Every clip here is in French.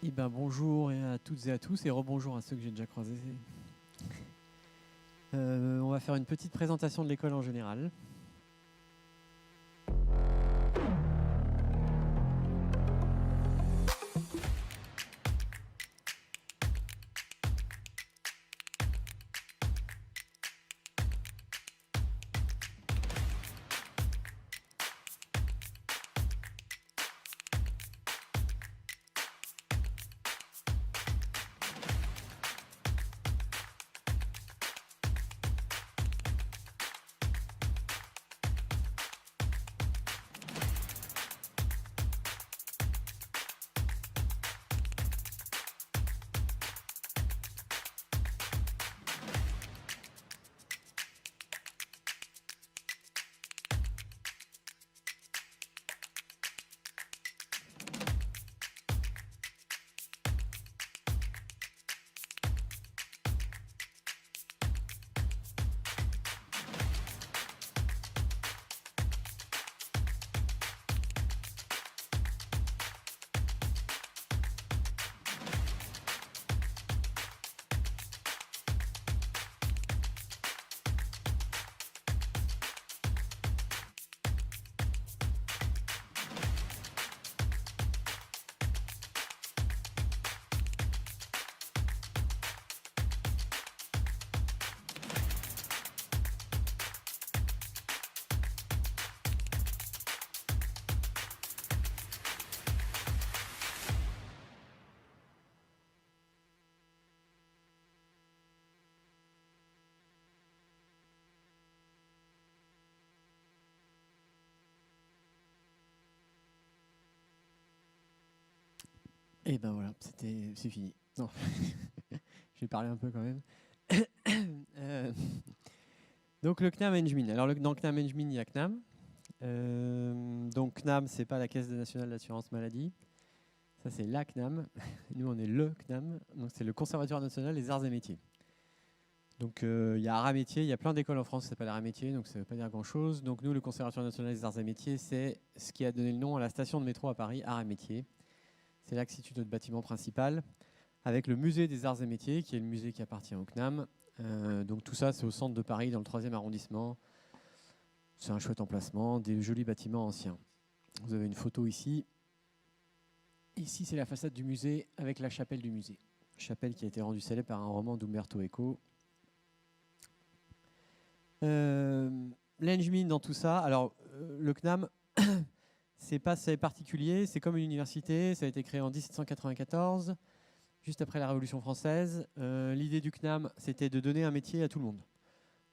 Eh ben bonjour à toutes et à tous et rebonjour à ceux que j'ai déjà croisés. On va faire une petite présentation de l'école en général. Et ben voilà, c'est fini. Non, je vais parler un peu quand même. Donc le CNAM Engmin. Alors dans le CNAM Engmin, il y a CNAM. Donc CNAM, c'est pas la Caisse nationale d'assurance maladie. Ça c'est la CNAM. Nous on est le CNAM. Donc c'est le Conservatoire national des arts et métiers. Donc il y a Arts et Métiers, il y a plein d'écoles en France qui s'appellent Arts et Métiers, donc ça ne veut pas dire grand-chose. Donc nous, le Conservatoire national des arts et métiers, c'est ce qui a donné le nom à la station de métro à Paris, Arts et Métiers. C'est là que se situe notre bâtiment principal, avec le musée des arts et métiers, qui est le musée qui appartient au CNAM. Donc tout ça, c'est au centre de Paris, dans le 3e arrondissement. C'est un chouette emplacement, des jolis bâtiments anciens. Vous avez une photo ici. Ici, c'est la façade du musée avec la chapelle du musée. Chapelle qui a été rendue célèbre par un roman d'Umberto Eco. L'Engmin dans tout ça, alors le CNAM, c'est pas assez particulier, c'est comme une université, ça a été créé en 1794, juste après la Révolution française. L'idée du CNAM, c'était de donner un métier à tout le monde.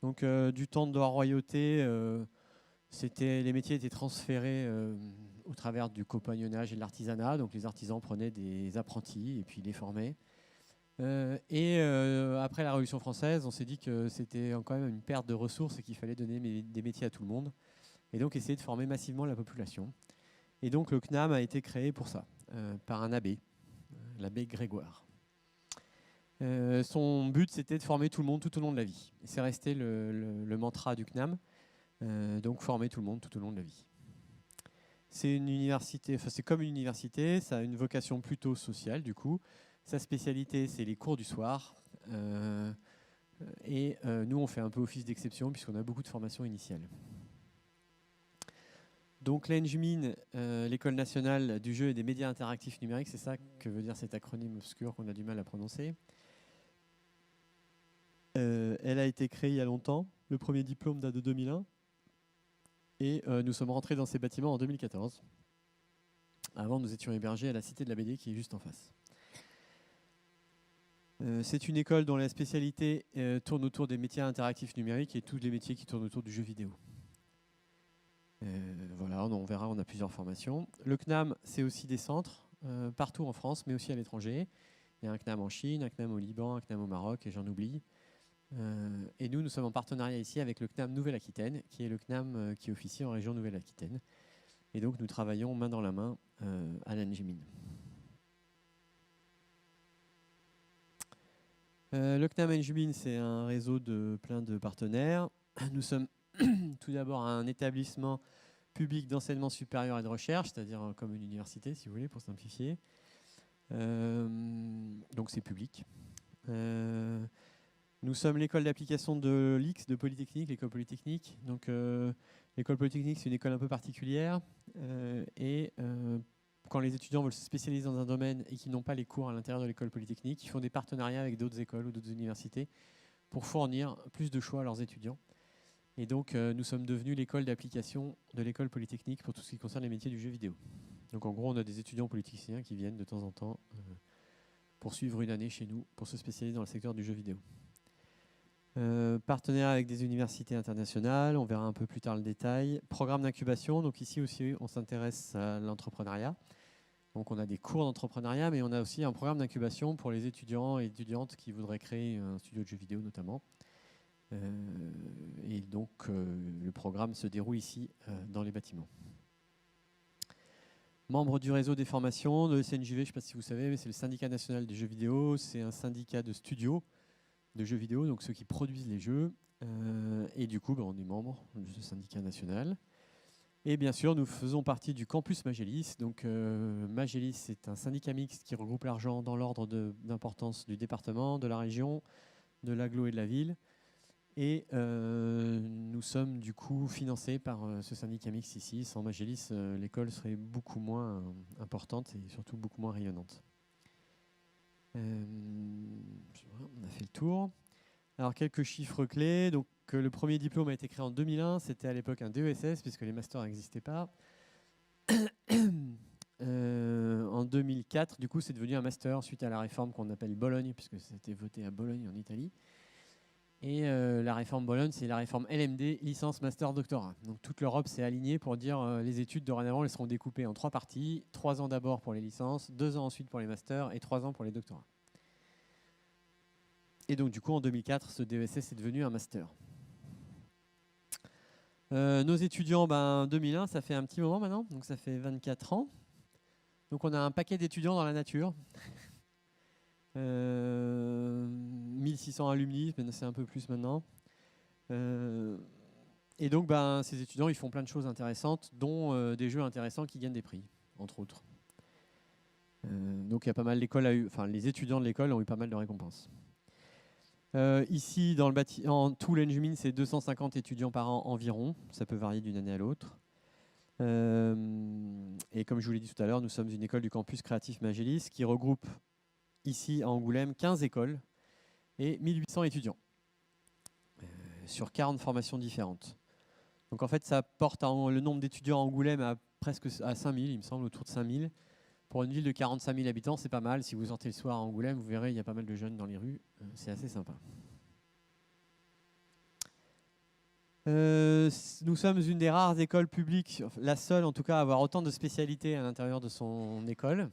Donc du temps de la royauté, les métiers étaient transférés au travers du compagnonnage et de l'artisanat, donc les artisans prenaient des apprentis et puis les formaient. Après la Révolution française, on s'est dit que c'était quand même une perte de ressources et qu'il fallait donner des métiers à tout le monde. Et donc essayer de former massivement la population. Et donc le CNAM a été créé pour ça, par un abbé, l'abbé Grégoire. Son but, c'était de former tout le monde tout au long de la vie. Et c'est resté le mantra du CNAM, donc former tout le monde tout au long de la vie. C'est une université, enfin c'est comme une université, ça a une vocation plutôt sociale du coup. Sa spécialité, c'est les cours du soir. Nous, on fait un peu office d'exception puisqu'on a beaucoup de formations initiales. Donc l'ENGMIN, l'École nationale du jeu et des médias interactifs numériques, c'est ça que veut dire cet acronyme obscur qu'on a du mal à prononcer. Elle a été créée il y a longtemps. Le premier diplôme date de 2001. Et nous sommes rentrés dans ces bâtiments en 2014. Avant, nous étions hébergés à la Cité de la BD qui est juste en face. C'est une école dont la spécialité tourne autour des métiers interactifs numériques et tous les métiers qui tournent autour du jeu vidéo. Voilà, on verra, on a plusieurs formations. Le CNAM, c'est aussi des centres partout en France, mais aussi à l'étranger. Il y a un CNAM en Chine, un CNAM au Liban, un CNAM au Maroc, et j'en oublie. Et nous sommes en partenariat ici avec le CNAM Nouvelle-Aquitaine, qui est le CNAM qui officie en région Nouvelle-Aquitaine. Et donc nous travaillons main dans la main à l'Engmin. Le CNAM Engmin, c'est un réseau de plein de partenaires. Nous sommes tout d'abord un établissement public d'enseignement supérieur et de recherche, c'est-à-dire comme une université, si vous voulez, pour simplifier. Donc c'est public. Nous sommes l'école d'application de l'X, de Polytechnique, l'école Polytechnique. Donc l'école Polytechnique, c'est une école un peu particulière. Quand les étudiants veulent se spécialiser dans un domaine et qu'ils n'ont pas les cours à l'intérieur de l'école Polytechnique, ils font des partenariats avec d'autres écoles ou d'autres universités pour fournir plus de choix à leurs étudiants. Et donc nous sommes devenus l'école d'application de l'école Polytechnique pour tout ce qui concerne les métiers du jeu vidéo. Donc en gros, on a des étudiants polytechniciens qui viennent de temps en temps pour suivre une année chez nous, pour se spécialiser dans le secteur du jeu vidéo. Partenariat avec des universités internationales, on verra un peu plus tard le détail. Programme d'incubation, donc ici aussi on s'intéresse à l'entrepreneuriat. Donc on a des cours d'entrepreneuriat, mais on a aussi un programme d'incubation pour les étudiants et étudiantes qui voudraient créer un studio de jeux vidéo notamment. Et donc le programme se déroule ici dans les bâtiments. Membre du réseau des formations de SNJV, je ne sais pas si vous savez, mais c'est le syndicat national des jeux vidéo. C'est un syndicat de studios de jeux vidéo, donc ceux qui produisent les jeux. Et du coup, on est membre de ce syndicat national. Et bien sûr, nous faisons partie du campus Magélis. Donc Magélis, c'est un syndicat mixte qui regroupe l'argent dans l'ordre d'importance du département, de la région, de l'agglo et de la ville. Et nous sommes du coup financés par ce syndicat mixte ici. Sans Magélis, l'école serait beaucoup moins importante et surtout beaucoup moins rayonnante. On a fait le tour. Alors quelques chiffres clés. Donc le premier diplôme a été créé en 2001. C'était à l'époque un DESS puisque les masters n'existaient pas. En 2004, du coup, c'est devenu un master suite à la réforme qu'on appelle Bologne, puisque c'était voté à Bologne en Italie. Et la réforme Bologne, c'est la réforme LMD, licence, master, doctorat. Donc toute l'Europe s'est alignée pour dire les études dorénavant, elles seront découpées en 3 parties. 3 ans d'abord pour les licences, 2 ans ensuite pour les masters et 3 ans pour les doctorats. Et donc du coup, en 2004, ce DESS est devenu un master. Nos étudiants, 2001, ça fait un petit moment maintenant, donc ça fait 24 ans. Donc on a un paquet d'étudiants dans la nature. 1600 alumni, c'est un peu plus maintenant. Et donc ces étudiants, ils font plein de choses intéressantes, dont des jeux intéressants qui gagnent des prix, entre autres. Donc il y a pas mal d'écoles, les étudiants de l'école ont eu pas mal de récompenses. Ici, dans le bâtiment, tout l'Engmin, c'est 250 étudiants par an environ. Ça peut varier d'une année à l'autre. Et comme je vous l'ai dit tout à l'heure, nous sommes une école du campus créatif Magélis qui regroupe ici à Angoulême 15 écoles et 1800 étudiants sur 40 formations différentes. Donc en fait, ça porte le nombre d'étudiants à Angoulême à presque à 5000, il me semble, autour de 5000. Pour une ville de 45 000 habitants, c'est pas mal. Si vous sortez le soir à Angoulême, vous verrez, il y a pas mal de jeunes dans les rues. C'est assez sympa. Nous sommes une des rares écoles publiques, la seule en tout cas à avoir autant de spécialités à l'intérieur de son école,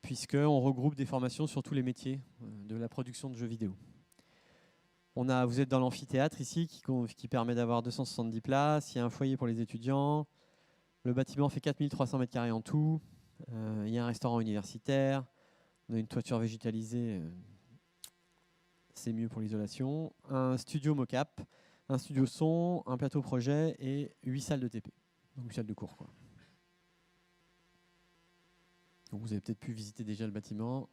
puisqu'on regroupe des formations sur tous les métiers de la production de jeux vidéo. Vous êtes dans l'amphithéâtre ici qui permet d'avoir 270 places. Il y a un foyer pour les étudiants. Le bâtiment fait 4300 m² en tout. Il y a un restaurant universitaire. On a une toiture végétalisée. C'est mieux pour l'isolation. Un studio mocap, un studio son, un plateau projet et 8 salles de TP. Donc 8 salles de cours, quoi. Donc vous avez peut-être pu visiter déjà le bâtiment.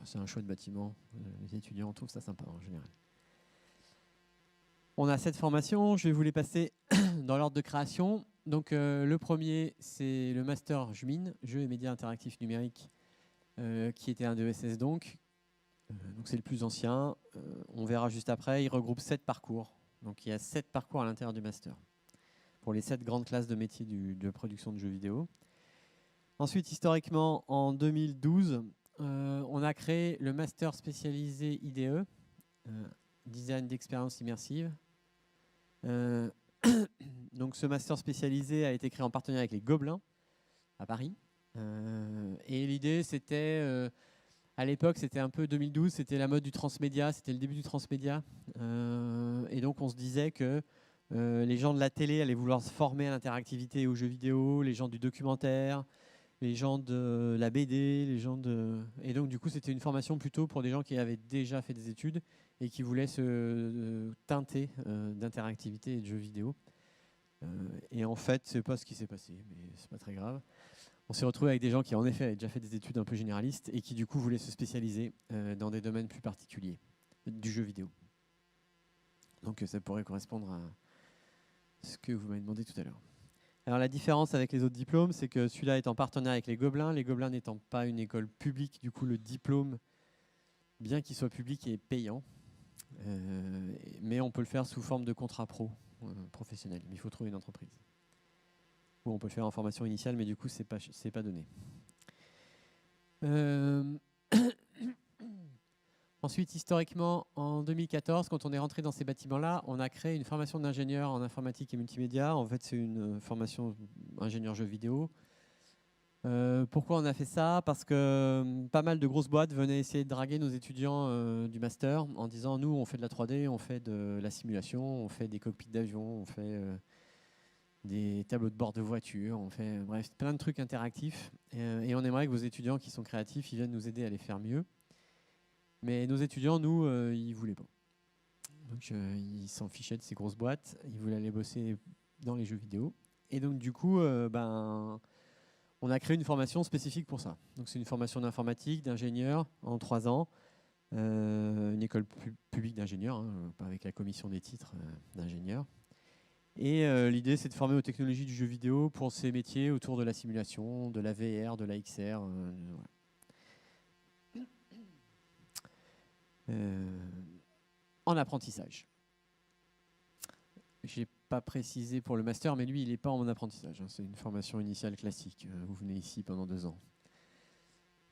C'est un chouette bâtiment. Les étudiants trouvent ça sympa en général. On a 7 formations. Je vais vous les passer dans l'ordre de création. Donc le premier, c'est le master JMIN, Jeux et médias interactifs numériques, qui était un DESS donc. Donc c'est le plus ancien. On verra juste après. Il regroupe 7 parcours. Donc il y a 7 parcours à l'intérieur du master pour les 7 grandes classes de métiers de production de jeux vidéo. Ensuite, historiquement, en 2012, on a créé le master spécialisé IDE, Design d'expérience immersive. Donc ce master spécialisé a été créé en partenariat avec les Gobelins à Paris. Et l'idée, c'était, à l'époque, c'était un peu 2012, c'était la mode du transmédia, c'était le début du transmédia. Et donc on se disait que les gens de la télé allaient vouloir se former à l'interactivité et aux jeux vidéo, les gens du documentaire, les gens de la BD, les gens de... Et donc du coup, c'était une formation plutôt pour des gens qui avaient déjà fait des études et qui voulaient se teinter d'interactivité et de jeux vidéo. Et en fait, c'est pas ce qui s'est passé, mais c'est pas très grave. on s'est retrouvé avec des gens qui en effet avaient déjà fait des études un peu généralistes et qui du coup voulaient se spécialiser dans des domaines plus particuliers du jeu vidéo. Donc ça pourrait correspondre à ce que vous m'avez demandé tout à l'heure. Alors la différence avec les autres diplômes, c'est que celui-là est en partenariat avec les Gobelins n'étant pas une école publique, du coup le diplôme, bien qu'il soit public, est payant. Mais on peut le faire sous forme de contrat professionnel. Mais il faut trouver une entreprise. Ou on peut le faire en formation initiale, mais du coup, c'est pas donné. Ensuite, historiquement, en 2014, quand on est rentré dans ces bâtiments-là, on a créé une formation d'ingénieur en informatique et multimédia. En fait, c'est une formation ingénieur jeux vidéo. Pourquoi on a fait ça? Parce que pas mal de grosses boîtes venaient essayer de draguer nos étudiants du master en disant nous on fait de la 3D, on fait de la simulation, on fait des cockpits d'avion, on fait des tableaux de bord de voiture, on fait bref plein de trucs interactifs et on aimerait que vos étudiants qui sont créatifs ils viennent nous aider à les faire mieux. Mais nos étudiants, nous, ils voulaient pas. Donc ils s'en fichaient de ces grosses boîtes, ils voulaient aller bosser dans les jeux vidéo. Et donc du coup, on a créé une formation spécifique pour ça. Donc c'est une formation d'informatique, d'ingénieur en 3 ans, une école publique d'ingénieurs, hein, pas avec la commission des titres d'ingénieur. Et l'idée c'est de former aux technologies du jeu vidéo pour ces métiers autour de la simulation, de la VR, de la XR. Voilà. En apprentissage. Je n'ai pas précisé pour le master, mais lui, il n'est pas en apprentissage. Hein. C'est une formation initiale classique. Vous venez ici pendant 2 ans.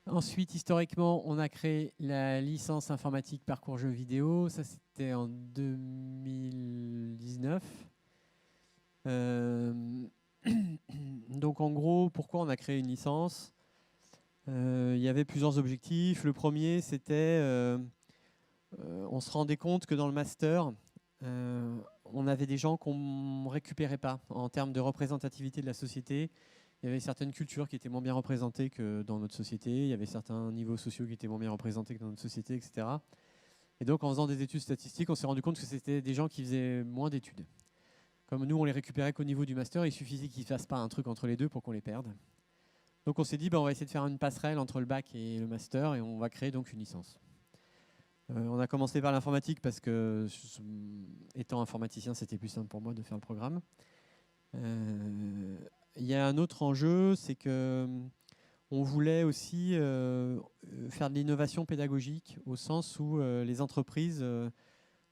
Ensuite, historiquement, on a créé la licence informatique parcours jeux vidéo. Ça, c'était en 2019. Donc, en gros, pourquoi on a créé une licence? Il y avait plusieurs objectifs. Le premier, c'était... on se rendait compte que dans le master, on avait des gens qu'on ne récupérait pas en termes de représentativité de la société. Il y avait certaines cultures qui étaient moins bien représentées que dans notre société. Il y avait certains niveaux sociaux qui étaient moins bien représentés que dans notre société, etc. Et donc, en faisant des études statistiques, on s'est rendu compte que c'était des gens qui faisaient moins d'études. Comme nous, on les récupérait qu'au niveau du master, il suffisait qu'ils ne fassent pas un truc entre les deux pour qu'on les perde. Donc, on s'est dit, on va essayer de faire une passerelle entre le bac et le master et on va créer donc une licence. On a commencé par l'informatique parce que, étant informaticien, c'était plus simple pour moi de faire le programme. Il y a un autre enjeu, c'est que on voulait aussi faire de l'innovation pédagogique au sens où les entreprises...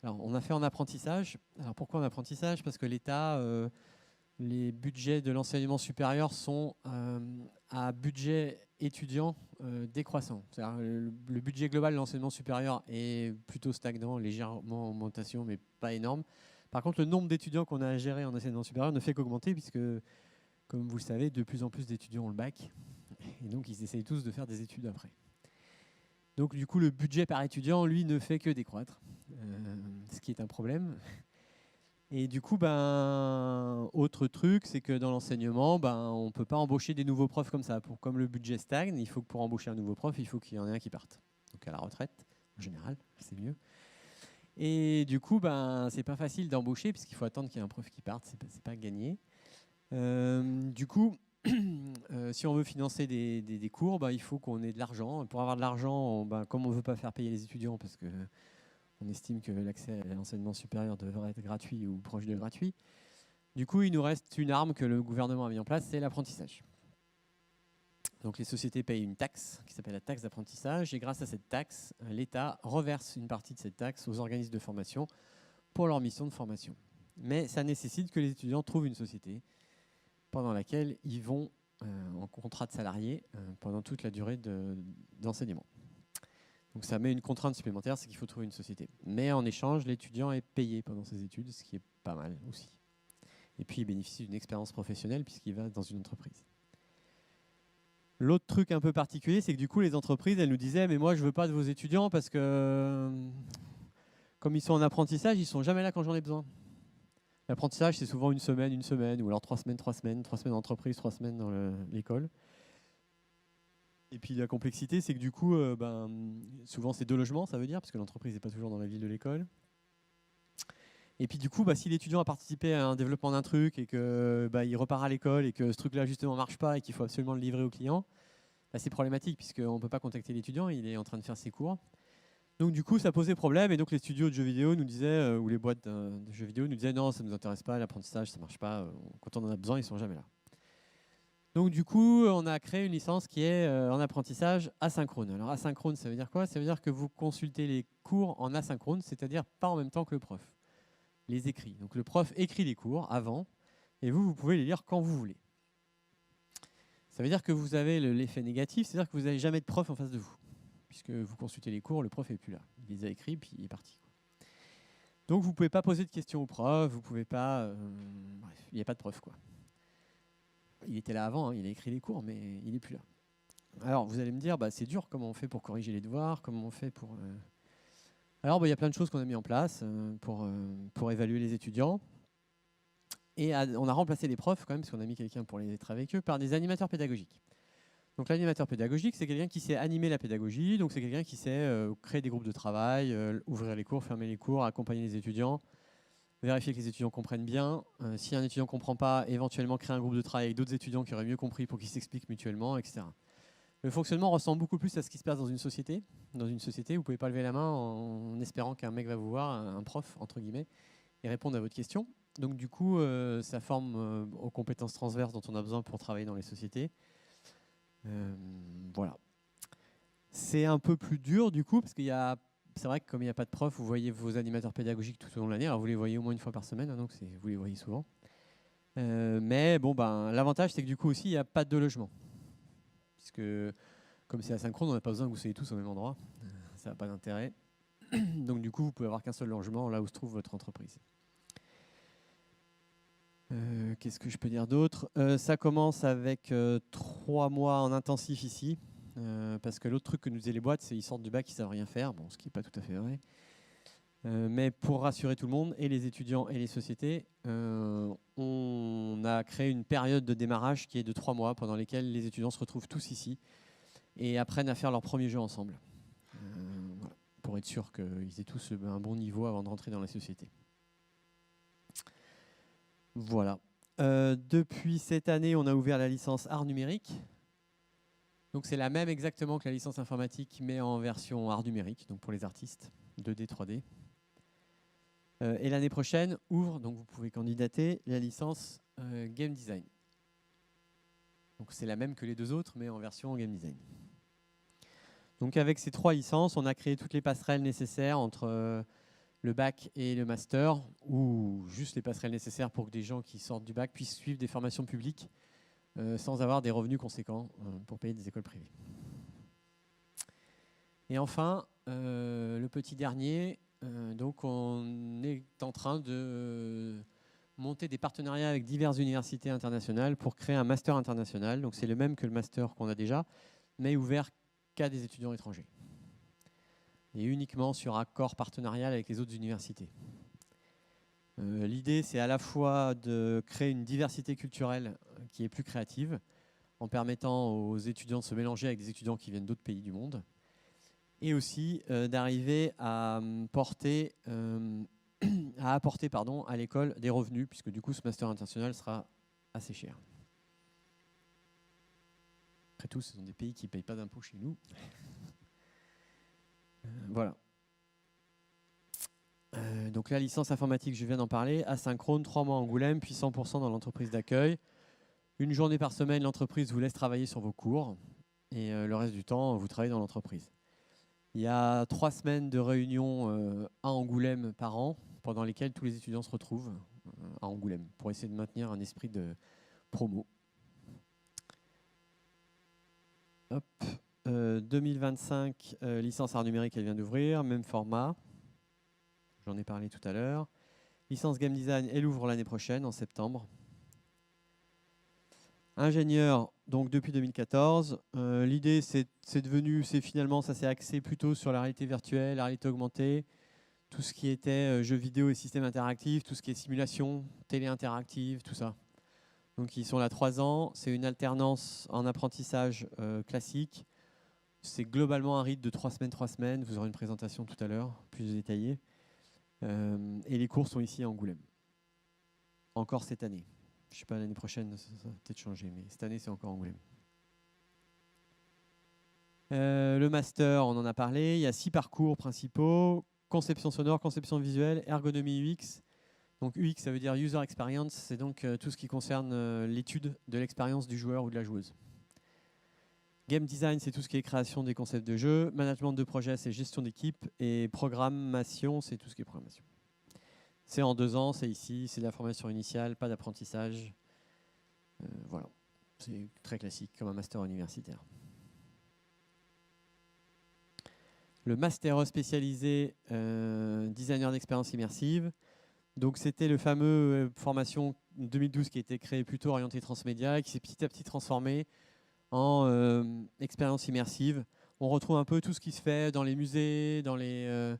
alors, on a fait en apprentissage. Alors, pourquoi en apprentissage? Parce que l'État, les budgets de l'enseignement supérieur sont à budget étudiant décroissant. C'est-à-dire, le budget global de l'enseignement supérieur est plutôt stagnant, légèrement en augmentation, mais pas énorme. Par contre, le nombre d'étudiants qu'on a à gérer en enseignement supérieur ne fait qu'augmenter, puisque, comme vous le savez, de plus en plus d'étudiants ont le bac. Et donc, ils essayent tous de faire des études après. Donc, du coup, le budget par étudiant, lui, ne fait que décroître, ce qui est un problème. Et du coup, autre truc, c'est que dans l'enseignement, on ne peut pas embaucher des nouveaux profs comme ça. Comme le budget stagne, il faut que pour embaucher un nouveau prof, il faut qu'il y en ait un qui parte. Donc à la retraite, en général, c'est mieux. Et du coup, c'est pas facile d'embaucher puisqu'il faut attendre qu'il y ait un prof qui parte, c'est pas gagné. Du coup, si on veut financer des cours, il faut qu'on ait de l'argent. Pour avoir de l'argent, comme on ne veut pas faire payer les étudiants parce que on estime que l'accès à l'enseignement supérieur devrait être gratuit ou proche de gratuit. Du coup, il nous reste une arme que le gouvernement a mis en place, c'est l'apprentissage. Donc les sociétés payent une taxe qui s'appelle la taxe d'apprentissage et grâce à cette taxe, l'État reverse une partie de cette taxe aux organismes de formation pour leur mission de formation. Mais ça nécessite que les étudiants trouvent une société pendant laquelle ils vont en contrat de salarié pendant toute la durée d'enseignement. Donc ça met une contrainte supplémentaire, c'est qu'il faut trouver une société. Mais en échange, l'étudiant est payé pendant ses études, ce qui est pas mal aussi. Et puis il bénéficie d'une expérience professionnelle puisqu'il va dans une entreprise. L'autre truc un peu particulier, c'est que du coup les entreprises, elles nous disaient « mais moi je veux pas de vos étudiants parce que comme ils sont en apprentissage, ils sont jamais là quand j'en ai besoin. » L'apprentissage, c'est souvent une semaine, ou alors 3 semaines en entreprise, 3 semaines dans l'école. Et puis la complexité, c'est que du coup, souvent c'est 2 logements, ça veut dire, parce que l'entreprise n'est pas toujours dans la ville de l'école. Et puis du coup, si l'étudiant a participé à un développement d'un truc et que il repart à l'école et que ce truc-là justement marche pas et qu'il faut absolument le livrer au client, c'est problématique puisqu'on ne peut pas contacter l'étudiant, il est en train de faire ses cours. Donc du coup, ça posait problème et donc les studios de jeux vidéo nous disaient, ou les boîtes de jeux vidéo nous disaient non, ça ne nous intéresse pas, l'apprentissage, ça ne marche pas, quand on en a besoin, ils ne sont jamais là. Donc du coup, on a créé une licence qui est en apprentissage asynchrone. Alors asynchrone, ça veut dire quoi? Ça veut dire que vous consultez les cours en asynchrone, c'est-à-dire pas en même temps que le prof. Les écrits. Donc le prof écrit les cours avant et vous pouvez les lire quand vous voulez. Ça veut dire que vous avez l'effet négatif, c'est-à-dire que vous n'avez jamais de prof en face de vous. Puisque vous consultez les cours, le prof n'est plus là. Il les a écrits, puis il est parti. Donc vous ne pouvez pas poser de questions au prof, vous pouvez pas... bref, il n'y a pas de prof, quoi. Il était là avant, il a écrit les cours, mais il n'est plus là. Alors vous allez me dire, c'est dur, comment on fait pour corriger les devoirs, comment on fait pour... Alors il y a plein de choses qu'on a mis en place pour évaluer les étudiants. Et on a remplacé les profs quand même, parce qu'on a mis quelqu'un pour les être avec eux, par des animateurs pédagogiques. Donc l'animateur pédagogique, c'est quelqu'un qui sait animer la pédagogie, donc c'est quelqu'un qui sait créer des groupes de travail, ouvrir les cours, fermer les cours, accompagner les étudiants, vérifier que les étudiants comprennent bien. Si un étudiant ne comprend pas, éventuellement créer un groupe de travail avec d'autres étudiants qui auraient mieux compris pour qu'ils s'expliquent mutuellement, etc. Le fonctionnement ressemble beaucoup plus à ce qui se passe dans une société. Dans une société, vous ne pouvez pas lever la main en espérant qu'un mec va vous voir, un prof, entre guillemets, et répondre à votre question. Donc du coup, ça forme aux compétences transverses dont on a besoin pour travailler dans les sociétés. Voilà. C'est un peu plus dur du coup, parce c'est vrai que comme il n'y a pas de prof, vous voyez vos animateurs pédagogiques tout au long de l'année. Alors vous les voyez au moins une fois par semaine, donc vous les voyez souvent. Mais bon, l'avantage c'est que du coup aussi, il n'y a pas de logement. Puisque comme c'est asynchrone, on n'a pas besoin que vous soyez tous au même endroit. Ça n'a pas d'intérêt. Donc du coup, vous pouvez avoir qu'un seul logement là où se trouve votre entreprise. Qu'est-ce que je peux dire d'autre? Ça commence avec 3 mois en intensif ici, parce que l'autre truc que nous disaient les boîtes, c'est qu'ils sortent du bac, ils ne savent rien faire, bon, ce qui n'est pas tout à fait vrai. Mais pour rassurer tout le monde, et les étudiants et les sociétés, on a créé une période de démarrage qui est de 3 mois, pendant lesquels les étudiants se retrouvent tous ici et apprennent à faire leur premier jeu ensemble, voilà, pour être sûr qu'ils aient tous un bon niveau avant de rentrer dans la société. Voilà. Depuis cette année, on a ouvert la licence art numérique. Donc c'est la même exactement que la licence informatique, mais en version art numérique, donc pour les artistes, 2D, 3D. Et l'année prochaine ouvre, donc vous pouvez candidater, la licence game design. Donc c'est la même que les deux autres, mais en version game design. Donc avec ces 3 licences, on a créé toutes les passerelles nécessaires entre le bac et le master, ou juste les passerelles nécessaires pour que des gens qui sortent du bac puissent suivre des formations publiques sans avoir des revenus conséquents pour payer des écoles privées. Et enfin, le petit dernier, donc on est en train de monter des partenariats avec diverses universités internationales pour créer un master international. Donc c'est le même que le master qu'on a déjà, mais ouvert qu'à des étudiants étrangers. Et uniquement sur accord partenarial avec les autres universités. L'idée, c'est à la fois de créer une diversité culturelle qui est plus créative, en permettant aux étudiants de se mélanger avec des étudiants qui viennent d'autres pays du monde, et aussi d'arriver à apporter à l'école des revenus, puisque du coup, ce master international sera assez cher. Après tout, ce sont des pays qui ne payent pas d'impôts chez nous. Voilà. Donc la licence informatique, je viens d'en parler, asynchrone, 3 mois à Angoulême, puis 100% dans l'entreprise d'accueil. Une journée par semaine, l'entreprise vous laisse travailler sur vos cours, et le reste du temps, vous travaillez dans l'entreprise. Il y a 3 semaines de réunions à Angoulême par an, pendant lesquelles tous les étudiants se retrouvent à Angoulême, pour essayer de maintenir un esprit de promo. Hop. 2025, licence art numérique, elle vient d'ouvrir, même format. J'en ai parlé tout à l'heure. Licence game design, elle ouvre l'année prochaine, en septembre. Ingénieur, donc depuis 2014. L'idée, finalement, ça s'est axé plutôt sur la réalité virtuelle, la réalité augmentée, tout ce qui était jeux vidéo et systèmes interactifs, tout ce qui est simulation, télé interactive, tout ça. Donc ils sont là 3 ans. C'est une alternance en apprentissage classique. C'est globalement un rythme de 3 semaines. Vous aurez une présentation tout à l'heure, plus détaillée. Et les cours sont ici à Angoulême. Encore cette année. Je ne sais pas, l'année prochaine, ça va peut-être changer, mais cette année, c'est encore Angoulême. Le master, on en a parlé. Il y a 6 parcours principaux. Conception sonore, conception visuelle, ergonomie UX. Donc UX, ça veut dire User Experience. C'est donc tout ce qui concerne l'étude de l'expérience du joueur ou de la joueuse. Game design, c'est tout ce qui est création des concepts de jeu. Management de projet, c'est gestion d'équipe. Et programmation, c'est tout ce qui est programmation. C'est en 2 ans, c'est ici, c'est de la formation initiale, pas d'apprentissage. Voilà, c'est très classique comme un master universitaire. Le master spécialisé designer d'expérience immersive. Donc c'était le fameux formation 2012 qui a été créé plutôt orienté transmédia et qui s'est petit à petit transformé en expérience immersive. On retrouve un peu tout ce qui se fait dans les musées, dans les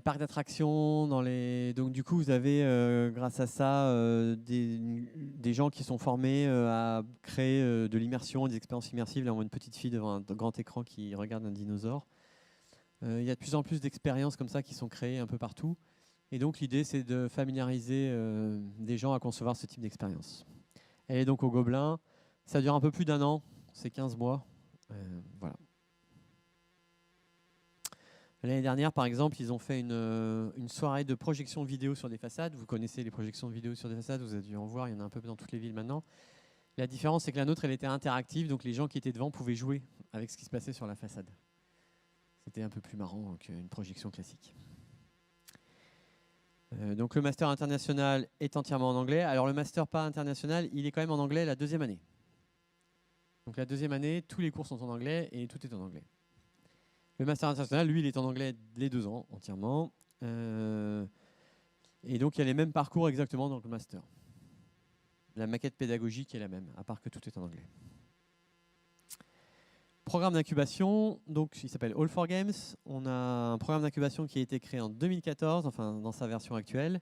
parcs d'attractions. Donc du coup, vous avez grâce à ça des gens qui sont formés à créer de l'immersion, des expériences immersives. Là, on voit une petite fille devant un grand écran qui regarde un dinosaure. Il y a de plus en plus d'expériences comme ça qui sont créées un peu partout. Et donc l'idée, c'est de familiariser des gens à concevoir ce type d'expérience. Elle est donc au Gobelin. Ça dure un peu plus d'1 an, c'est 15 mois. Voilà. L'année dernière, par exemple, ils ont fait une soirée de projection vidéo sur des façades. Vous connaissez les projections vidéo sur des façades, vous avez dû en voir, il y en a un peu dans toutes les villes maintenant. La différence, c'est que la nôtre, elle était interactive, donc les gens qui étaient devant pouvaient jouer avec ce qui se passait sur la façade. C'était un peu plus marrant qu'une projection classique. Donc le master international est entièrement en anglais. Alors le master pas international, il est quand même en anglais la 2e année. Donc la 2e année, tous les cours sont en anglais et tout est en anglais. Le master international, lui, il est en anglais les 2 ans entièrement. Et donc il y a les mêmes parcours exactement dans le master. La maquette pédagogique est la même, à part que tout est en anglais. Programme d'incubation, donc il s'appelle All for Games. On a un programme d'incubation qui a été créé en 2014, enfin dans sa version actuelle.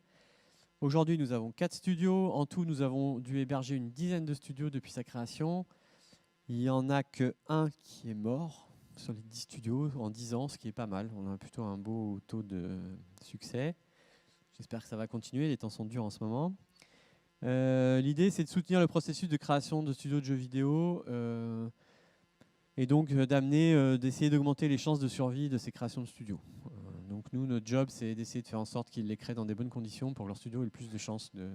Aujourd'hui, nous avons 4 studios. En tout, nous avons dû héberger une dizaine de studios depuis sa création. Il n'y en a qu'un qui est mort sur les 10 studios en 10 ans, ce qui est pas mal. On a plutôt un beau taux de succès. J'espère que ça va continuer, les temps sont durs en ce moment. L'idée, c'est de soutenir le processus de création de studios de jeux vidéo et donc d'essayer d'augmenter les chances de survie de ces créations de studios. Donc nous, notre job, c'est d'essayer de faire en sorte qu'ils les créent dans des bonnes conditions pour que leur studio ait le plus de chances de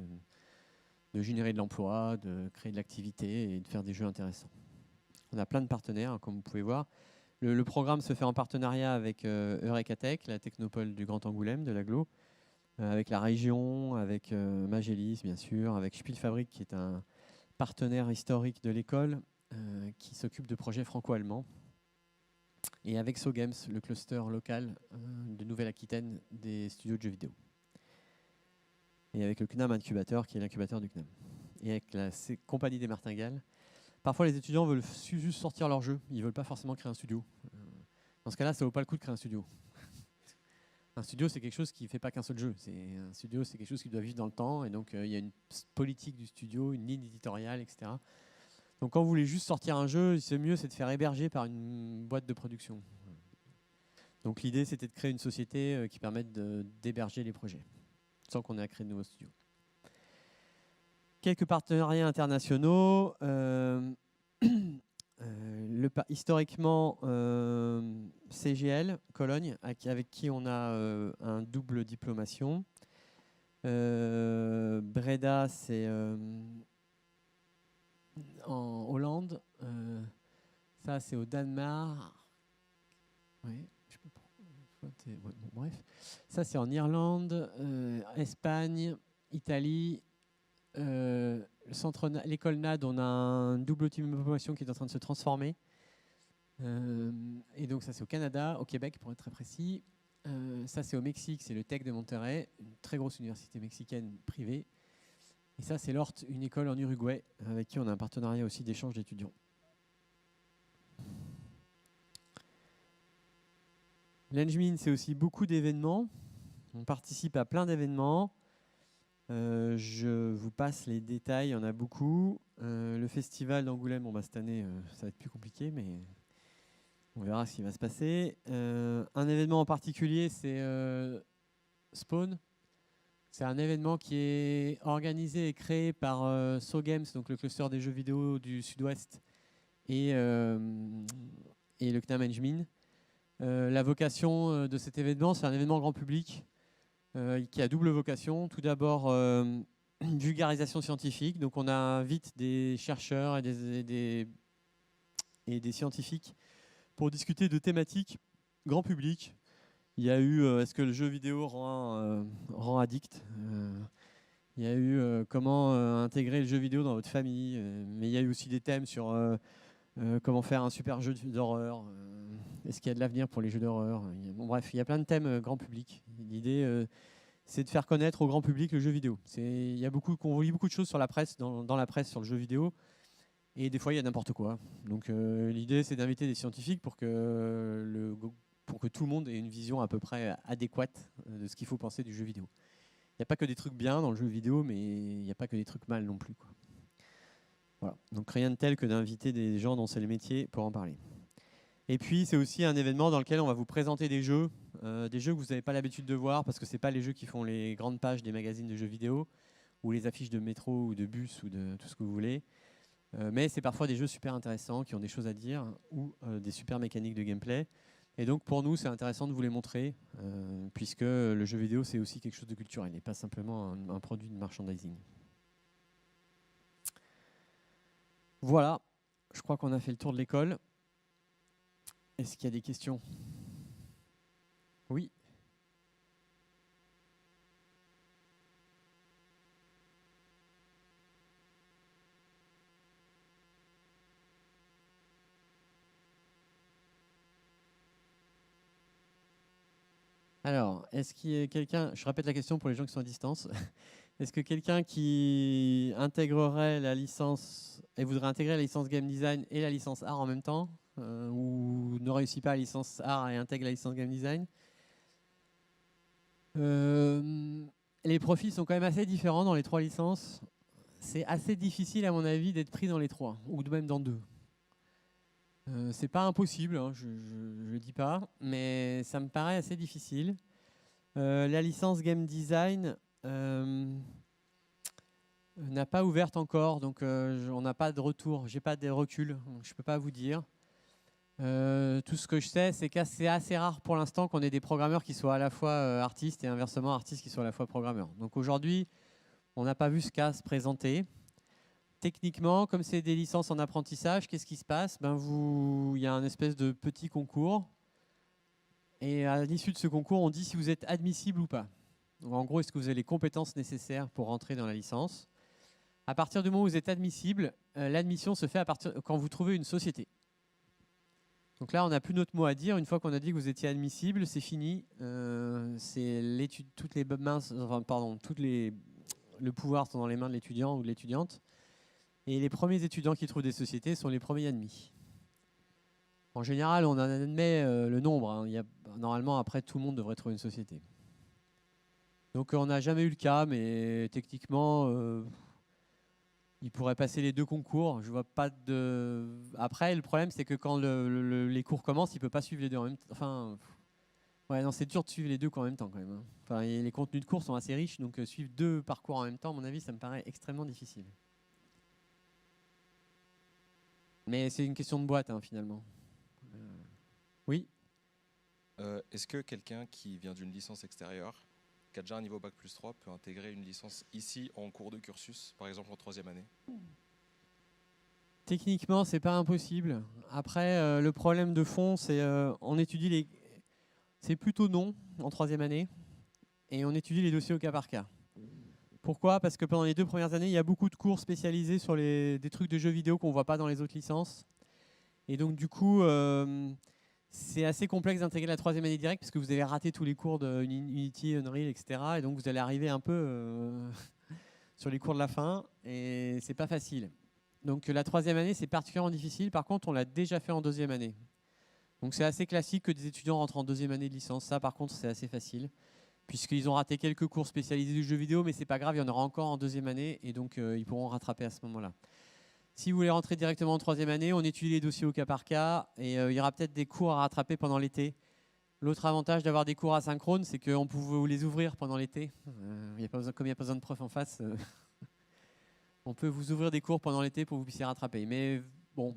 générer de l'emploi, de créer de l'activité et de faire des jeux intéressants. On a plein de partenaires, hein, comme vous pouvez voir. Le programme se fait en partenariat avec Eureka Tech, la technopole du Grand Angoulême, de l'Agglo, avec la région, avec Magélis, bien sûr, avec Spielfabrik, qui est un partenaire historique de l'école, qui s'occupe de projets franco-allemands, et avec SoGames, le cluster local de Nouvelle-Aquitaine des studios de jeux vidéo. Et avec le CNAM Incubateur, qui est l'incubateur du CNAM. Et avec la compagnie des Martingales. Parfois, les étudiants veulent juste sortir leur jeu. Ils ne veulent pas forcément créer un studio. Dans ce cas-là, ça ne vaut pas le coup de créer un studio. Un studio, c'est quelque chose qui ne fait pas qu'un seul jeu. Un studio, c'est quelque chose qui doit vivre dans le temps. Et donc, il y a une politique du studio, une ligne éditoriale, etc. Donc, quand vous voulez juste sortir un jeu, c'est mieux, c'est de faire héberger par une boîte de production. Donc, l'idée, c'était de créer une société qui permette d'héberger les projets, sans qu'on ait à créer de nouveaux studios. Quelques partenariats internationaux. Historiquement, CGL, Cologne, avec qui on a un double diplomation. Breda, c'est en Hollande. Ça, c'est au Danemark. Oui, je peux pas. Bref. Ça, c'est en Irlande, Espagne, Italie. L'école NAD, on a un double diplomation qui est en train de se transformer. Et donc ça c'est au Canada, au Québec pour être très précis. Ça c'est au Mexique, c'est le Tec de Monterrey, une très grosse université mexicaine privée. Et ça c'est l'ORT, une école en Uruguay, avec qui on a un partenariat aussi d'échange d'étudiants. L'Engmin, c'est aussi beaucoup d'événements. On participe à plein d'événements. Je vous passe les détails, il y en a beaucoup. Le festival d'Angoulême, bon, cette année, ça va être plus compliqué, mais on verra ce qui va se passer. Un événement en particulier, c'est Spawn. C'est un événement qui est organisé et créé par So Games, donc le cluster des jeux vidéo du Sud-Ouest, et le CNAM Engmin. La vocation de cet événement, c'est un événement grand public qui a double vocation. Tout d'abord, une vulgarisation scientifique. Donc on invite des chercheurs et des scientifiques pour discuter de thématiques grand public. Il y a eu est-ce que le jeu vidéo rend addict, il y a eu comment intégrer le jeu vidéo dans votre famille, mais il y a eu aussi des thèmes sur comment faire un super jeu d'horreur, est-ce qu'il y a de l'avenir pour les jeux d'horreur. Bon, bref, il y a plein de thèmes grand public. L'idée, c'est de faire connaître au grand public le jeu vidéo. On lit beaucoup de choses sur la presse, dans la presse sur le jeu vidéo, et des fois il y a n'importe quoi. Donc l'idée, c'est d'inviter des scientifiques pour que tout le monde ait une vision à peu près adéquate de ce qu'il faut penser du jeu vidéo. Il n'y a pas que des trucs bien dans le jeu vidéo, mais il n'y a pas que des trucs mal non plus, quoi. Voilà. Donc rien de tel que d'inviter des gens dont c'est le métier pour en parler. Et puis c'est aussi un événement dans lequel on va vous présenter des jeux que vous n'avez pas l'habitude de voir, parce que ce n'est pas les jeux qui font les grandes pages des magazines de jeux vidéo, ou les affiches de métro, ou de bus, ou de tout ce que vous voulez. Mais c'est parfois des jeux super intéressants, qui ont des choses à dire, ou des super mécaniques de gameplay. Et donc pour nous, c'est intéressant de vous les montrer, puisque le jeu vidéo, c'est aussi quelque chose de culturel, et pas simplement un produit de merchandising. Voilà, je crois qu'on a fait le tour de l'école. Est-ce qu'il y a des questions? Oui. Alors, est-ce qu'il y a quelqu'un, je répète la question pour les gens qui sont à distance, est-ce que quelqu'un qui intégrerait la licence et voudrait intégrer la licence Game Design et la licence Art en même temps, ou ne réussit pas la licence Art et intègre la licence Game Design? Les profils sont quand même assez différents dans les trois licences. C'est assez difficile à mon avis d'être pris dans les trois, ou même dans deux. C'est pas impossible, hein, je ne dis pas, mais ça me paraît assez difficile. La licence Game Design n'a pas ouverte encore, donc on n'a pas de retour, j'ai pas de recul, donc je peux pas vous dire. Tout ce que je sais, c'est que c'est assez rare pour l'instant qu'on ait des programmeurs qui soient à la fois artistes et inversement artistes qui soient à la fois programmeurs. Donc aujourd'hui, on n'a pas vu ce cas se présenter. Techniquement, comme c'est des licences en apprentissage, qu'est-ce qui se passe? Il y a un espèce de petit concours. Et à l'issue de ce concours, on dit si vous êtes admissible ou pas. Donc en gros, est-ce que vous avez les compétences nécessaires pour rentrer dans la licence? À partir du moment où vous êtes admissible, l'admission se fait quand vous trouvez une société. Donc là, on n'a plus notre mot à dire. Une fois qu'on a dit que vous étiez admissible, c'est fini. C'est le pouvoir sont dans les mains de l'étudiant ou de l'étudiante. Et les premiers étudiants qui trouvent des sociétés sont les premiers admis. En général, on en admet le nombre, hein. Normalement, après, tout le monde devrait trouver une société. Donc on n'a jamais eu le cas, mais techniquement, il pourrait passer les deux concours. Je vois pas de. Après, le problème, c'est que quand les cours commencent, il ne peut pas suivre les deux en même temps. Enfin, ouais, non, c'est dur de suivre les deux en même temps quand même, hein. Enfin, les contenus de cours sont assez riches, donc suivre deux parcours en même temps, à mon avis, ça me paraît extrêmement difficile. Mais c'est une question de boîte, hein, finalement. Oui. Est-ce que quelqu'un qui vient d'une licence extérieure, qui a déjà un niveau Bac+3, peut intégrer une licence ici en cours de cursus, par exemple en troisième année? Techniquement, c'est pas impossible. Après, le problème de fond, c'est on étudie les. C'est plutôt non en troisième année, et on étudie les dossiers au cas par cas. Pourquoi? Parce que pendant les 2 premières années, il y a beaucoup de cours spécialisés sur des trucs de jeux vidéo qu'on ne voit pas dans les autres licences. Et donc du coup, c'est assez complexe d'intégrer la troisième année directe parce que vous allez rater tous les cours de Unity, Unreal, etc. Et donc vous allez arriver un peu sur les cours de la fin, et c'est pas facile. Donc la troisième année, c'est particulièrement difficile. Par contre, on l'a déjà fait en deuxième année. Donc c'est assez classique que des étudiants rentrent en deuxième année de licence. Ça, par contre, c'est assez facile, puisqu'ils ont raté quelques cours spécialisés du jeu vidéo, mais c'est pas grave, il y en aura encore en deuxième année, et donc ils pourront rattraper à ce moment-là. Si vous voulez rentrer directement en troisième année, on étudie les dossiers au cas par cas, et il y aura peut-être des cours à rattraper pendant l'été, L'autre avantage d'avoir des cours asynchrones, c'est qu'on peut vous les ouvrir pendant l'été. Comme il n'y a pas besoin de prof en face, on peut vous ouvrir des cours pendant l'été pour que vous puissiez rattraper. Mais bon,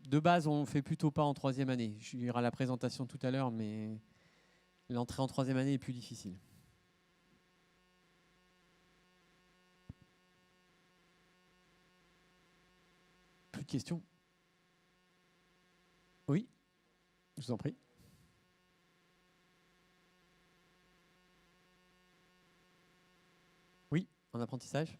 de base, on ne fait plutôt pas en troisième année. Il y aura la présentation tout à l'heure, mais l'entrée en troisième année est plus difficile. Plus de questions? Oui, je vous en prie. Oui, en apprentissage.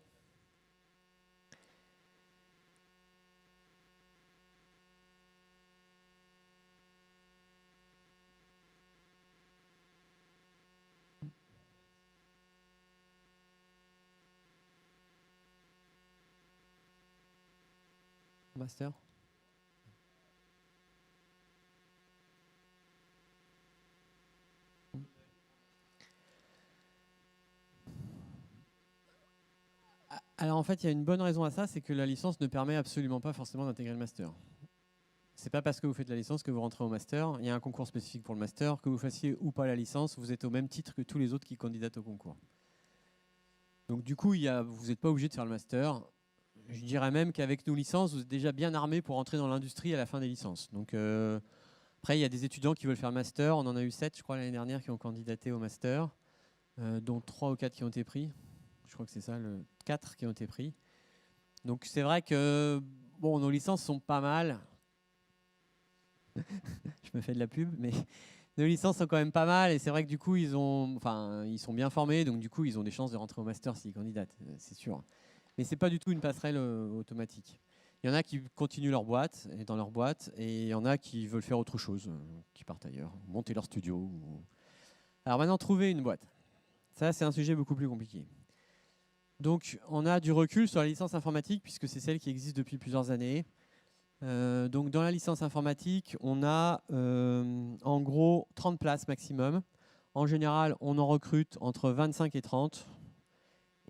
Master. Alors en fait, il y a une bonne raison à ça, c'est que la licence ne permet absolument pas forcément d'intégrer le master. C'est pas parce que vous faites la licence que vous rentrez au master. Il y a un concours spécifique pour le master. Que vous fassiez ou pas la licence, vous êtes au même titre que tous les autres qui candidatent au concours. Donc du coup, vous n'êtes pas obligé de faire le master. Je dirais même qu'avec nos licences, vous êtes déjà bien armé pour entrer dans l'industrie à la fin des licences. Donc après, il y a des étudiants qui veulent faire master. On en a eu 7, je crois, l'année dernière, qui ont candidaté au master, dont 3 ou 4 qui ont été pris. Je crois que c'est ça, 4 qui ont été pris. Donc c'est vrai que bon, nos licences sont pas mal. Je me fais de la pub, mais nos licences sont quand même pas mal. Et c'est vrai que du coup, ils sont bien formés. Donc du coup, ils ont des chances de rentrer au master s'ils candidatent, c'est sûr. Mais c'est pas du tout une passerelle automatique. Il y en a qui continuent leur boîte, et dans leur boîte, et il y en a qui veulent faire autre chose, qui partent ailleurs, monter leur studio. Alors maintenant, trouver une boîte. Ça, c'est un sujet beaucoup plus compliqué. Donc, on a du recul sur la licence informatique, puisque c'est celle qui existe depuis plusieurs années. Donc, dans la licence informatique, on a en gros 30 places maximum. En général, on en recrute entre 25 et 30.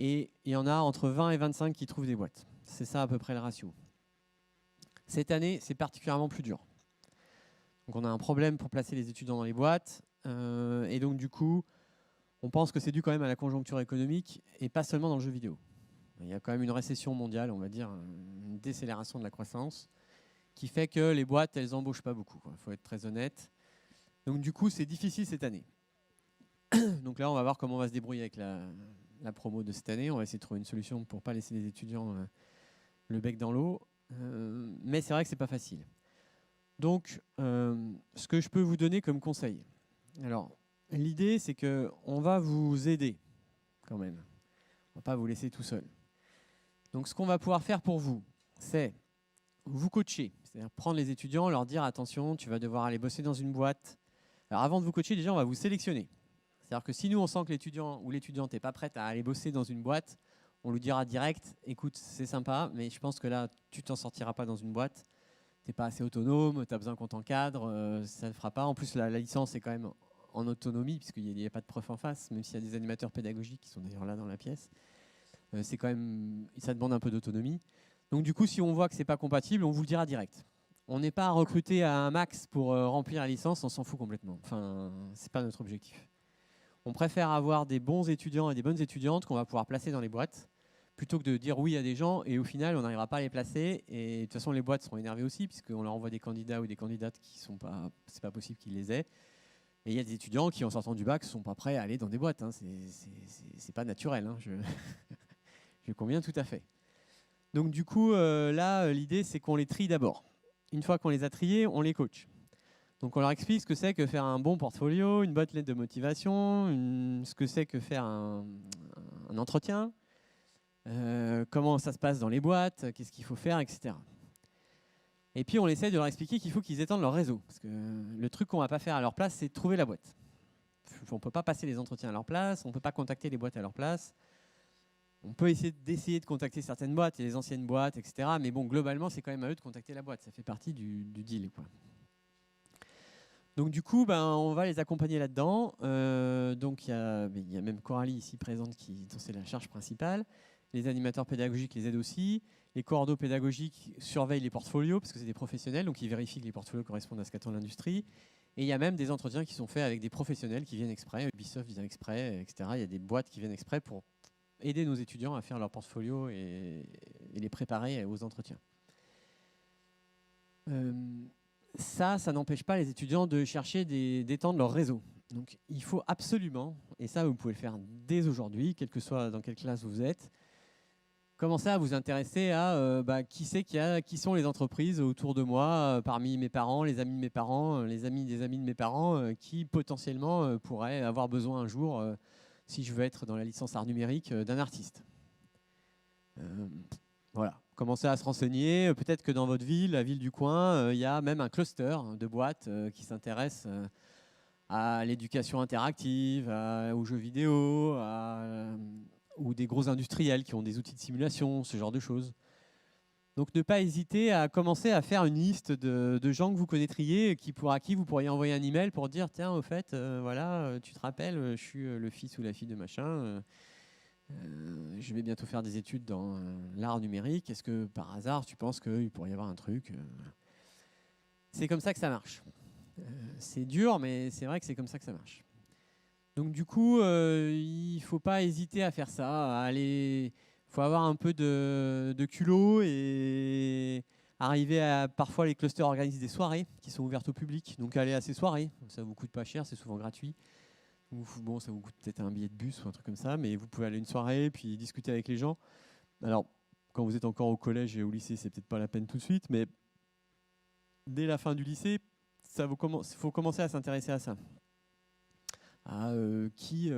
Et il y en a entre 20 et 25 qui trouvent des boîtes. C'est ça à peu près le ratio. Cette année, c'est particulièrement plus dur. Donc on a un problème pour placer les étudiants dans les boîtes. Et donc du coup, on pense que c'est dû quand même à la conjoncture économique et pas seulement dans le jeu vidéo. Il y a quand même une récession mondiale, on va dire, une décélération de la croissance, qui fait que les boîtes, elles n'embauchent pas beaucoup. Il faut être très honnête. Donc du coup, c'est difficile cette année. Donc là, on va voir comment on va se débrouiller avec la promo de cette année. On va essayer de trouver une solution pour ne pas laisser les étudiants le bec dans l'eau. Mais c'est vrai que ce n'est pas facile. Donc, ce que je peux vous donner comme conseil. Alors, l'idée, c'est qu'on va vous aider quand même. On ne va pas vous laisser tout seul. Donc, ce qu'on va pouvoir faire pour vous, c'est vous coacher. C'est-à-dire prendre les étudiants, leur dire attention, tu vas devoir aller bosser dans une boîte. Alors, avant de vous coacher, déjà, on va vous sélectionner. C'est-à-dire que si nous, on sent que l'étudiant ou l'étudiante n'est pas prête à aller bosser dans une boîte, on lui dira direct, écoute, c'est sympa, mais je pense que là, tu t'en sortiras pas dans une boîte. Tu n'es pas assez autonome, tu as besoin qu'on t'encadre, ça ne fera pas. En plus, la licence est quand même en autonomie, puisqu'il n'y a pas de prof en face, même s'il y a des animateurs pédagogiques qui sont d'ailleurs là dans la pièce. C'est quand même, ça demande un peu d'autonomie. Donc du coup, si on voit que ce n'est pas compatible, on vous le dira direct. On n'est pas à recruter à un max pour remplir la licence, on s'en fout complètement. Enfin, ce n'est pas notre objectif. On préfère avoir des bons étudiants et des bonnes étudiantes qu'on va pouvoir placer dans les boîtes, plutôt que de dire oui à des gens et au final, on n'arrivera pas à les placer. Et de toute façon, les boîtes seront énervées aussi, puisqu'on leur envoie des candidats ou des candidates qui sont pas, c'est pas possible qu'ils les aient. Et il y a des étudiants qui, en sortant du bac, ne sont pas prêts à aller dans des boîtes. Hein. C'est pas naturel. Hein. Je conviens tout à fait. Donc du coup, là, l'idée, c'est qu'on les trie d'abord. Une fois qu'on les a triés, on les coach. Donc on leur explique ce que c'est que faire un bon portfolio, une bonne lettre de motivation, ce que c'est que faire un entretien, comment ça se passe dans les boîtes, qu'est-ce qu'il faut faire, etc. Et puis on essaie de leur expliquer qu'il faut qu'ils étendent leur réseau. Parce que le truc qu'on ne va pas faire à leur place, c'est de trouver la boîte. On ne peut pas passer les entretiens à leur place, on ne peut pas contacter les boîtes à leur place. On peut essayer de contacter certaines boîtes, et les anciennes boîtes, etc. Mais bon, globalement, c'est quand même à eux de contacter la boîte. Ça fait partie du deal, quoi. Donc du coup, on va les accompagner là-dedans. Donc il y a même Coralie ici présente dont c'est la charge principale. Les animateurs pédagogiques les aident aussi. Les coordos pédagogiques surveillent les portfolios parce que c'est des professionnels, donc ils vérifient que les portfolios correspondent à ce qu'attend l'industrie. Et il y a même des entretiens qui sont faits avec des professionnels qui viennent exprès, Ubisoft vient exprès, etc. Il y a des boîtes qui viennent exprès pour aider nos étudiants à faire leur portfolio et les préparer aux entretiens. Ça n'empêche pas les étudiants de chercher d'étendre leur réseau. Donc il faut absolument, et ça vous pouvez le faire dès aujourd'hui, quelle que soit dans quelle classe vous êtes, commencer à vous intéresser à qui sont les entreprises autour de moi, parmi mes parents, les amis de mes parents, les amis des amis de mes parents, qui potentiellement pourraient avoir besoin un jour, si je veux être dans la licence art numérique, d'un artiste. Voilà, commencez à se renseigner. Peut-être que dans votre ville, la ville du coin, il y a même un cluster de boîtes qui s'intéressent à l'éducation interactive, aux jeux vidéo, ou des gros industriels qui ont des outils de simulation, ce genre de choses. Donc ne pas hésiter à commencer à faire une liste de gens que vous connaîtriez, à qui vous pourriez envoyer un email pour dire tiens, au fait, voilà, tu te rappelles, je suis le fils ou la fille de machin, je vais bientôt faire des études dans l'art numérique, est-ce que par hasard tu penses qu'il pourrait y avoir un truc C'est comme ça que ça marche. C'est dur, mais c'est vrai que c'est comme ça que ça marche. Donc du coup, il ne faut pas hésiter à faire ça, il faut avoir un peu de culot et arriver à... Parfois, les clusters organisent des soirées qui sont ouvertes au public, donc aller à ces soirées, ça ne vous coûte pas cher, c'est souvent gratuit. Bon, ça vous coûte peut-être un billet de bus ou un truc comme ça, mais vous pouvez aller à une soirée puis discuter avec les gens. Alors, quand vous êtes encore au collège et au lycée, c'est peut-être pas la peine tout de suite, mais dès la fin du lycée, faut commencer à s'intéresser à ça. Qui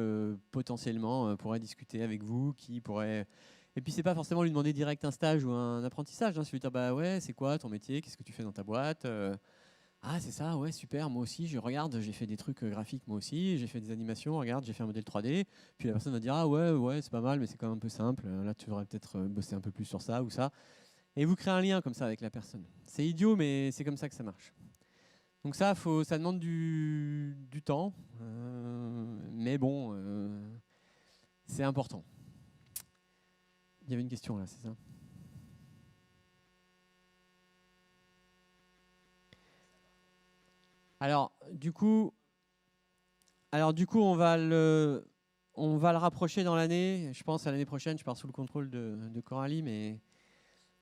potentiellement pourrait discuter avec vous, qui pourrait... Et puis c'est pas forcément lui demander direct un stage ou un apprentissage, hein. C'est lui dire bah ouais, c'est quoi ton métier, qu'est-ce que tu fais dans ta boîte, ah c'est ça, ouais super, moi aussi je regarde, j'ai fait des trucs graphiques moi aussi, j'ai fait des animations, regarde j'ai fait un modèle 3D, puis la personne va dire ah ouais c'est pas mal mais c'est quand même un peu simple, là tu devrais peut-être bosser un peu plus sur ça ou ça, et vous créez un lien comme ça avec la personne. C'est idiot mais c'est comme ça que ça marche. Donc ça demande du temps, mais bon, c'est important. Il y avait une question là, c'est ça? Alors du coup, on va le rapprocher dans l'année. Je pense à l'année prochaine, je pars sous le contrôle de Coralie, mais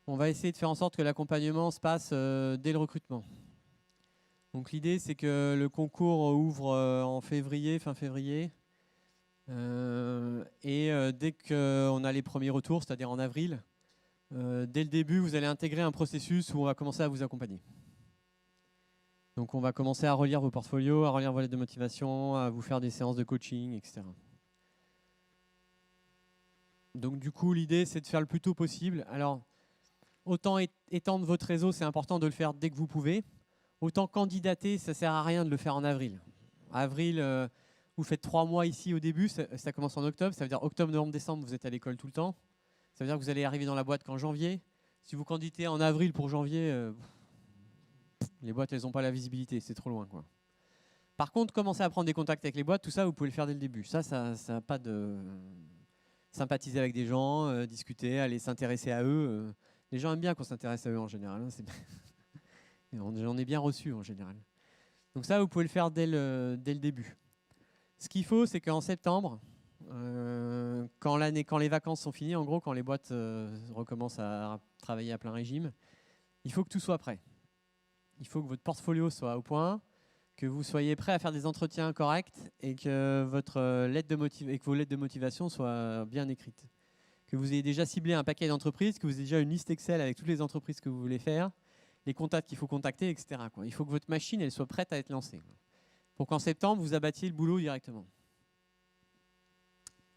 on va essayer de faire en sorte que l'accompagnement se passe dès le recrutement. Donc l'idée, c'est que le concours ouvre en février, fin février. Dès qu'on a les premiers retours, c'est-à-dire en avril, dès le début, vous allez intégrer un processus où on va commencer à vous accompagner. Donc on va commencer à relire vos portfolios, à relire vos lettres de motivation, à vous faire des séances de coaching, etc. Donc du coup, l'idée, c'est de faire le plus tôt possible. Alors, autant étendre votre réseau, c'est important de le faire dès que vous pouvez. Autant candidater, ça ne sert à rien de le faire en avril. Avril, vous faites 3 mois ici au début, ça commence en octobre, ça veut dire octobre, novembre, décembre, vous êtes à l'école tout le temps. Ça veut dire que vous allez arriver dans la boîte qu'en janvier. Si vous candidatez en avril pour janvier, les boîtes, elles n'ont pas la visibilité, c'est trop loin, quoi. Par contre, commencer à prendre des contacts avec les boîtes, tout ça, vous pouvez le faire dès le début. Ça n'a pas de... Sympathiser avec des gens, discuter, aller s'intéresser à eux. Les gens aiment bien qu'on s'intéresse à eux en général. J'en ai bien reçu en général. Donc ça, vous pouvez le faire dès le début. Ce qu'il faut, c'est qu'en septembre, quand les vacances sont finies, en gros, quand les boîtes recommencent à travailler à plein régime, il faut que tout soit prêt. Il faut que votre portfolio soit au point, que vous soyez prêt à faire des entretiens corrects et que vos lettres de motivation soient bien écrites. Que vous ayez déjà ciblé un paquet d'entreprises, que vous ayez déjà une liste Excel avec toutes les entreprises que vous voulez faire, les contacts qu'il faut contacter, etc. Il faut que votre machine elle soit prête à être lancée. Pour qu'en septembre, vous abattiez le boulot directement.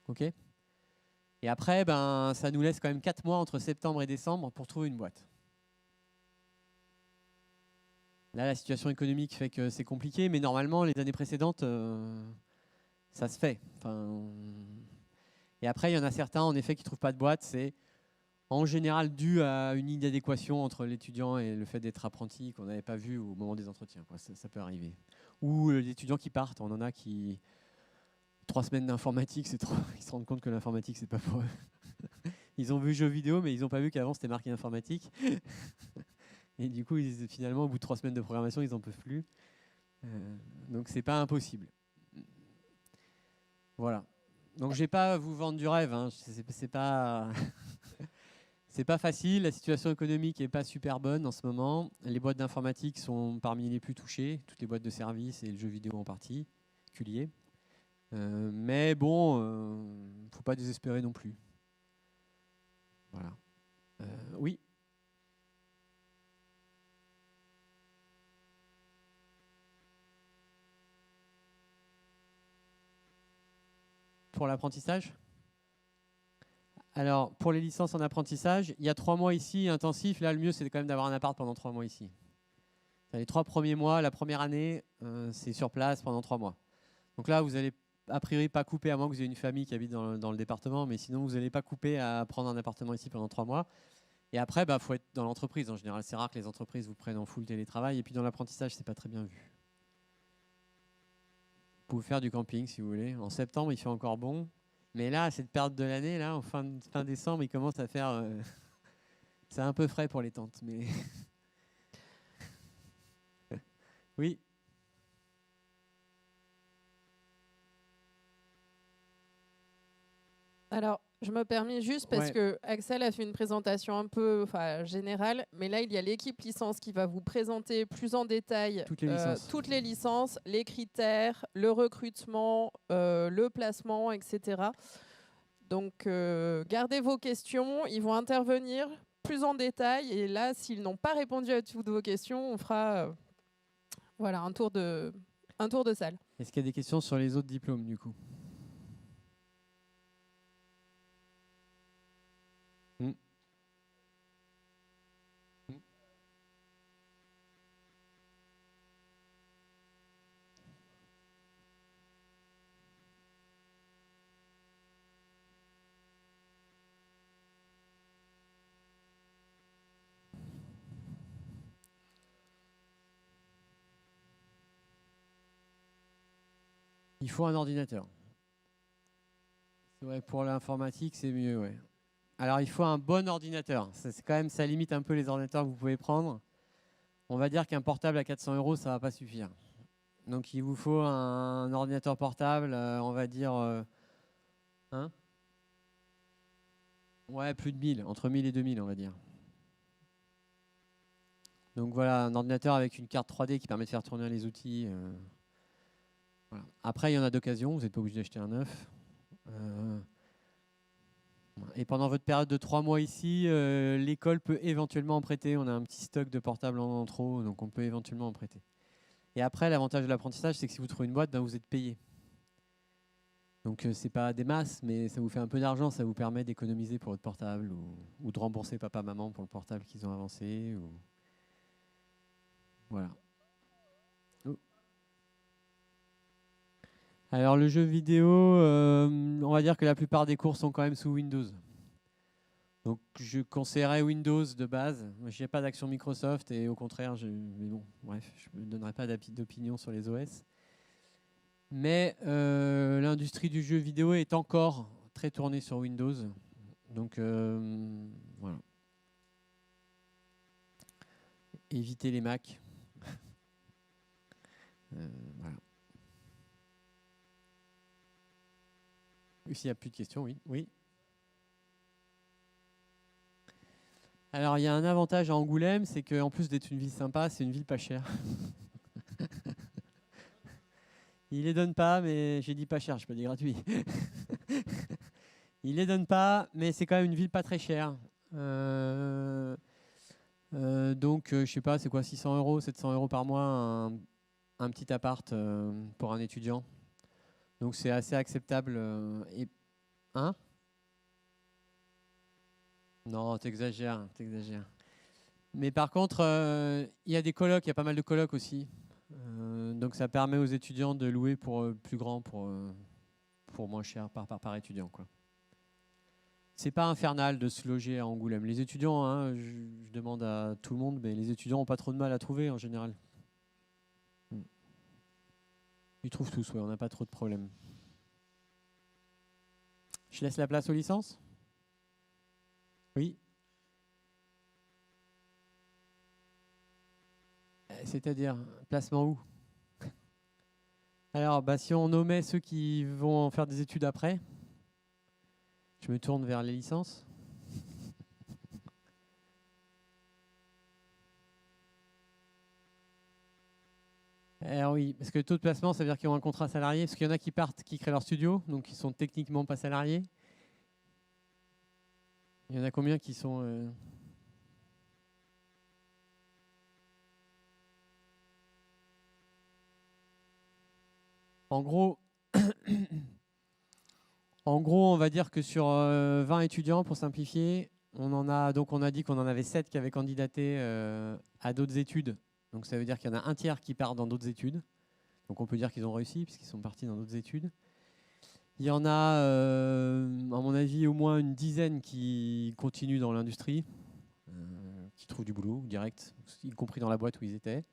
OK ? Et après, ça nous laisse quand même 4 mois entre septembre et décembre pour trouver une boîte. Là, la situation économique fait que c'est compliqué, mais normalement, les années précédentes, ça se fait. Et après, il y en a certains, en effet, qui ne trouvent pas de boîte. C'est en général dû à une inadéquation entre l'étudiant et le fait d'être apprenti qu'on n'avait pas vu au moment des entretiens. Ça peut arriver. Ou les étudiants qui partent. On en a qui... 3 semaines d'informatique, c'est trop. Ils se rendent compte que l'informatique, c'est pas pour eux. Ils ont vu jeux vidéo, mais ils n'ont pas vu qu'avant, c'était marqué informatique. Et du coup, finalement, au bout de 3 semaines de programmation, ils n'en peuvent plus. Donc c'est pas impossible. Voilà. Donc je vais pas vous vendre du rêve, hein. C'est pas c'est pas facile. La situation économique est pas super bonne en ce moment. Les boîtes d'informatique sont parmi les plus touchées, toutes les boîtes de services et le jeu vidéo en particulier. Mais bon, faut pas désespérer non plus. Voilà. Oui. Pour l'apprentissage ? Alors, pour les licences en apprentissage, il y a 3 mois ici intensifs. Là, le mieux, c'est quand même d'avoir un appart pendant 3 mois ici. Les 3 premiers mois, la première année, c'est sur place pendant 3 mois. Donc là, vous allez a priori pas couper, à moins que vous ayez une famille qui habite dans le département, mais sinon, vous n'allez pas couper à prendre un appartement ici pendant 3 mois. Et après, il faut être dans l'entreprise. En général, c'est rare que les entreprises vous prennent en full télétravail. Et puis dans l'apprentissage, c'est pas très bien vu. Vous pouvez faire du camping si vous voulez. En septembre, il fait encore bon. Mais là, cette période de l'année, là, en fin décembre, il commence à faire... c'est un peu frais pour les tentes, mais... Oui. Alors, je me permets juste parce que Axel a fait une présentation un peu générale, mais là, il y a l'équipe licence qui va vous présenter plus en détail toutes les licences, les critères, le recrutement, le placement, etc. Donc, gardez vos questions, ils vont intervenir plus en détail. Et là, s'ils n'ont pas répondu à toutes vos questions, on fera un tour de salle. Est-ce qu'il y a des questions sur les autres diplômes, du coup ? Il faut un ordinateur. Ouais, pour l'informatique, c'est mieux, ouais. Alors, il faut un bon ordinateur. Ça limite un peu les ordinateurs que vous pouvez prendre. On va dire qu'un portable à 400 €, ça va pas suffire. Donc, il vous faut un ordinateur portable, on va dire... ouais, plus de 1000, entre 1000 et 2000, on va dire. Donc voilà, un ordinateur avec une carte 3D qui permet de faire tourner les outils. Voilà. Après, il y en a d'occasion, vous n'êtes pas obligé d'acheter un neuf. Et pendant votre période de 3 mois ici, l'école peut éventuellement en prêter. On a un petit stock de portables en trop, donc on peut éventuellement en prêter. Et après, l'avantage de l'apprentissage, c'est que si vous trouvez une boîte, vous êtes payé. Donc c'est pas des masses, mais ça vous fait un peu d'argent, ça vous permet d'économiser pour votre portable ou de rembourser papa-maman pour le portable qu'ils ont avancé. Voilà. Alors le jeu vidéo, on va dire que la plupart des cours sont quand même sous Windows. Donc je conseillerais Windows de base. Je n'ai pas d'action Microsoft et au contraire, mais bon, bref, je ne donnerai pas d'opinion sur les OS. Mais l'industrie du jeu vidéo est encore très tournée sur Windows. Donc voilà. Évitez les Mac. Voilà. S'il n'y a plus de questions, oui. Oui. Alors, il y a un avantage à Angoulême, c'est qu'en plus d'être une ville sympa, c'est une ville pas chère. Il les donne pas, mais j'ai dit pas cher, je peux dire gratuit. Il les donne pas, mais c'est quand même une ville pas très chère. Donc, je sais pas, c'est quoi, 600 €, 700 € par mois, un petit appart pour un étudiant. Donc, c'est assez acceptable. Hein ? Non, t'exagères. Mais par contre, il y a des colocs, il y a pas mal de colocs aussi. Donc ça permet aux étudiants de louer pour plus grand, pour moins cher par étudiant, quoi. C'est pas infernal de se loger à Angoulême. Les étudiants, hein, je demande à tout le monde, mais les étudiants n'ont pas trop de mal à trouver en général. Ils trouvent tous, ouais, on n'a pas trop de problèmes. Je laisse la place aux licences ? Oui. C'est-à-dire, placement où ? Alors, si on nommait ceux qui vont faire des études après, je me tourne vers les licences. Alors oui, parce que le taux de placement, ça veut dire qu'ils ont un contrat salarié, parce qu'il y en a qui partent, qui créent leur studio, donc ils sont techniquement pas salariés. Il y en a combien qui sont... En gros, on va dire que sur 20 étudiants, pour simplifier, on a dit qu'on en avait 7 qui avaient candidaté à d'autres études. Donc ça veut dire qu'il y en a un tiers qui part dans d'autres études. Donc on peut dire qu'ils ont réussi puisqu'ils sont partis dans d'autres études. Il y en a, à mon avis, au moins une dizaine qui continuent dans l'industrie, qui trouvent du boulot direct, y compris dans la boîte où ils étaient.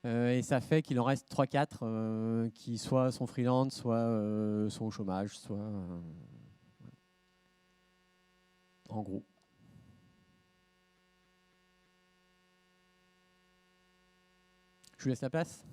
Et ça fait qu'il en reste 3-4 qui soit sont freelance, soit sont au chômage, soit... en gros. Je vous laisse la place.